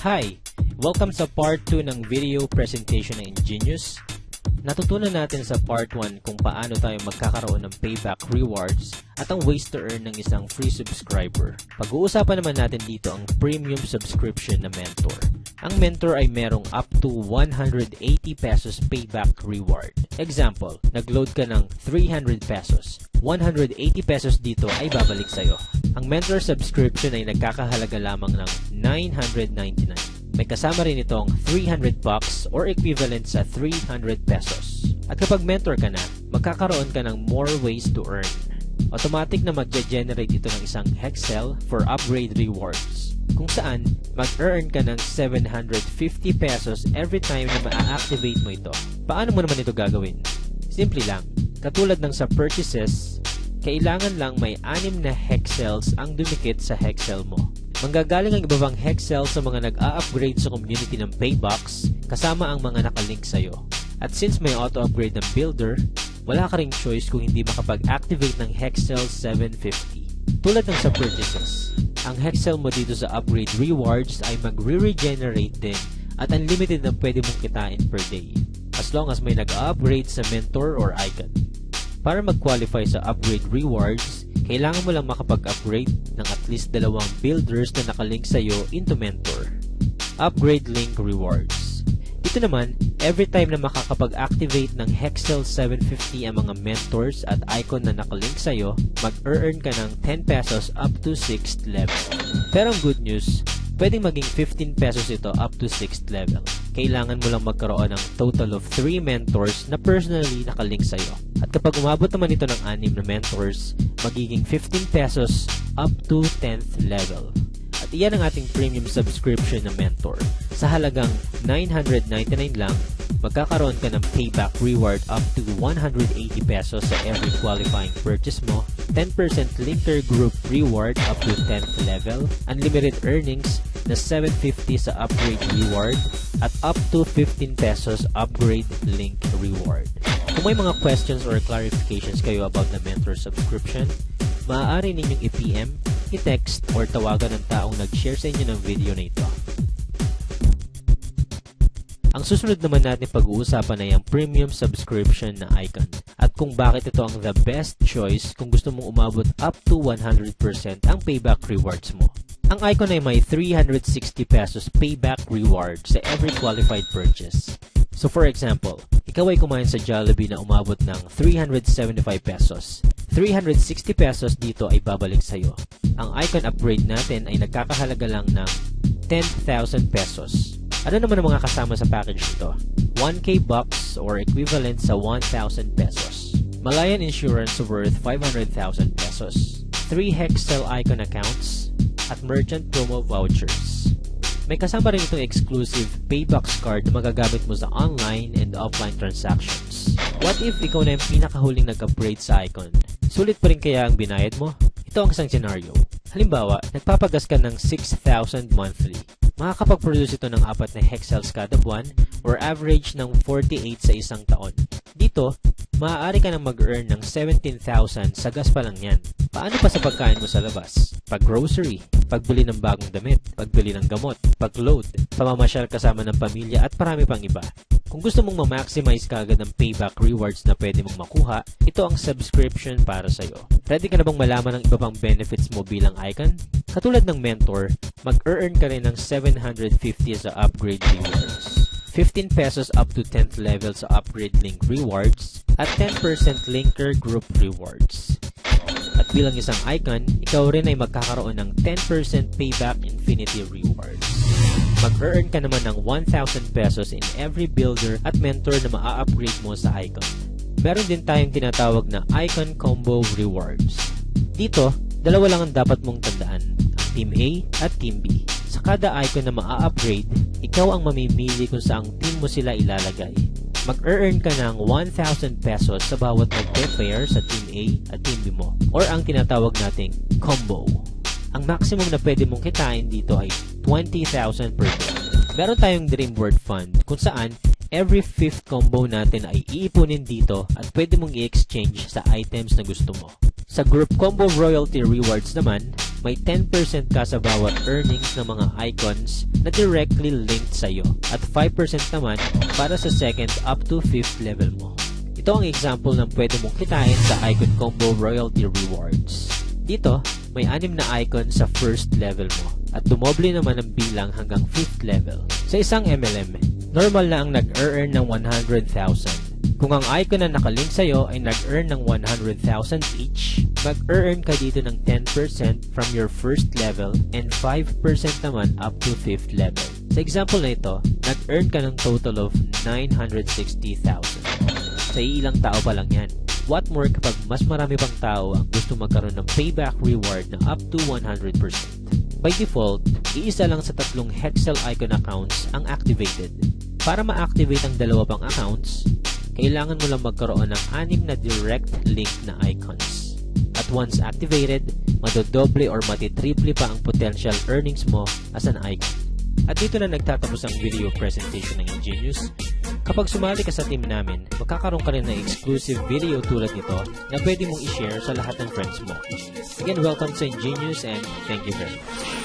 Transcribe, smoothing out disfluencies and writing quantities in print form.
Hi! Welcome sa part 2 ng video presentation ng Ingenious. Natutunan natin sa part 1 kung paano tayo magkakaroon ng payback rewards at ang ways to earn ng isang free subscriber. Pag-uusapan naman natin dito ang premium subscription na mentor. Ang mentor ay merong up to 180 pesos payback reward. Example, nag-load ka ng 300 pesos. 180 pesos dito ay babalik sa'yo. Ang mentor subscription ay nagkakahalaga lamang ng 999. May kasama rin itong 300 bucks or equivalent sa 300 pesos. At kapag mentor ka na, magkakaroon ka ng more ways to earn. Automatic na magge-generate ito ng isang Hexel for upgrade rewards, kung saan mag-earn ka ng 750 pesos every time na ma-activate mo ito. Paano mo naman ito gagawin? Simple lang. Katulad ng sa purchases, kailangan lang may 6 na Hexels ang dumikit sa Hexel mo. Manggagaling ang iba pang Hexel sa mga nag-a-upgrade sa community ng Paybox kasama ang mga nakalink sa'yo. At since may auto-upgrade ng builder, wala ka ring choice kung hindi makapag-activate ng Hexel 750. Tulad ng sa purchases, ang Hexel mo dito sa upgrade rewards ay magre-regenerate din at unlimited na pwede mong kitain per day, as long as may nag-a-upgrade sa mentor or icon. Para mag-qualify sa upgrade rewards, kailangan mo lang makapag-upgrade ng at least 2 builders na nakalink sa'yo into mentor. Upgrade link rewards. Dito naman, every time na makakapag-activate ng Hexel 750 ang mga mentors at icon na nakalink sa'yo, mag-earn ka ng 10 pesos up to 6th level. Pero ang good news, pwedeng maging 15 pesos ito up to 6th level. Kailangan mo lang magkaroon ng total of 3 mentors na personally nakalink sa'yo. At kapag umabot naman ito ng 6 na mentors, magiging 15 pesos up to 10th level. At iyan ang ating premium subscription na mentor. Sa halagang 999 lang, magkakaroon ka ng payback reward up to 180 pesos sa every qualifying purchase mo, 10% linker group reward up to 10th level, unlimited earnings na 750 sa upgrade reward, at up to 15 pesos upgrade link reward. Kung may mga questions or clarifications kayo about the mentor subscription, maaari ninyong i-PM, i-text, or tawagan ng taong nag-share sa inyo ng video na ito. Ang susunod naman natin pag-uusapan ay ang premium subscription na icon at kung bakit ito ang the best choice kung gusto mong umabot up to 100% ang payback rewards mo. Ang icon ay may 360 pesos payback reward sa every qualified purchase. So for example, ikaw ay kumain sa Jollibee na umabot ng 375 pesos. 360 pesos dito ay babalik sa'yo. Ang icon upgrade natin ay nagkakahalaga lang ng 10,000 pesos. Ano naman ang mga kasama sa package nito? 1K bucks or equivalent sa 1,000 pesos. Malayan Insurance worth 500,000 pesos. 3 Hexel icon accounts at merchant promo vouchers. May kasama rin itong exclusive Paybox card na magagamit mo sa online and offline transactions. What if ikaw na yung pinakahuling nag-upgrade sa icon? Sulit pa rin kaya ang binayad mo? Ito ang isang scenario. Halimbawa, nagpapagas ka ng 6,000 monthly. Makakapag-produce ito ng 4 na Hexels kada buwan or average ng 48 sa isang taon. Dito, maaari ka nang mag-earn ng 17,000 sa gas pa lang yan. Paano pa sa pagkain mo sa labas? Pag-grocery, pagbili ng bagong damit, pagbili ng gamot, pag-load, pamamasyal kasama ng pamilya at marami pang iba. Kung gusto mong ma-maximize kaagad ng payback rewards na pwede mong makuha, ito ang subscription para sa'yo. Ready ka na bang malaman ang iba pang benefits mo bilang icon? Katulad ng mentor, mag-earn ka rin ng 750 sa upgrade rewards, 15 pesos up to 10th level sa upgrade link rewards, at 10% linker group rewards. At bilang isang icon, ikaw rin ay magkakaroon ng 10% payback infinity rewards. Mag-earn ka naman ng 1,000 pesos in every builder at mentor na maa-upgrade mo sa icon. Meron din tayong tinatawag na icon combo rewards. Dito, 2 lang ang dapat mong tandaan, ang Team A at Team B. Sa kada icon na maa-upgrade, ikaw ang mamimili kung saang team mo sila ilalagay. Mag-earn ka ng 1,000 pesos sa bawat mag-prepare sa Team A at Team B mo, or ang tinatawag nating combo. Ang maximum na pwede mong kitain dito ay 20,000 per day. Meron tayong Dream Board Fund kung saan every 5th combo natin ay iipunin dito at pwede mong i-exchange sa items na gusto mo. Sa Group Combo Royalty Rewards naman, may 10% ka sa bawat earnings ng mga icons na directly linked sa'yo at 5% naman para sa second up to 5th level mo. Ito ang example ng pwede mong kitain sa Icon Combo Royalty Rewards. Dito, may 6 na icon sa first level mo at dumoble naman ang bilang hanggang 5th level. Sa isang MLM, normal na ang nag-earn ng 100,000. Kung ang icon na nakalink sa'yo ay nag-earn ng 100,000 each, mag-earn ka dito ng 10% from your first level and 5% naman up to 5th level. Sa example na ito, nag-earn ka ng total of 960,000. Sa ilang tao pa lang yan. What more kapag mas marami pang tao ang gusto magkaroon ng payback reward na up to 100%. By default, iisa lang sa 3 Hexel icon accounts ang activated. Para ma-activate ang 2 pang accounts, kailangan mo lang magkaroon ng 6 na direct link na icons. At once activated, madodoble or matitriple pa ang potential earnings mo as an icon. At dito na nagtatapos ang video presentation ng Ingenious. Kapag sumali ka sa team namin, magkakaroon ka rin ng exclusive video tulad nito na pwede mong i-share sa lahat ng friends mo. Again, welcome sa Ingenious and thank you very much.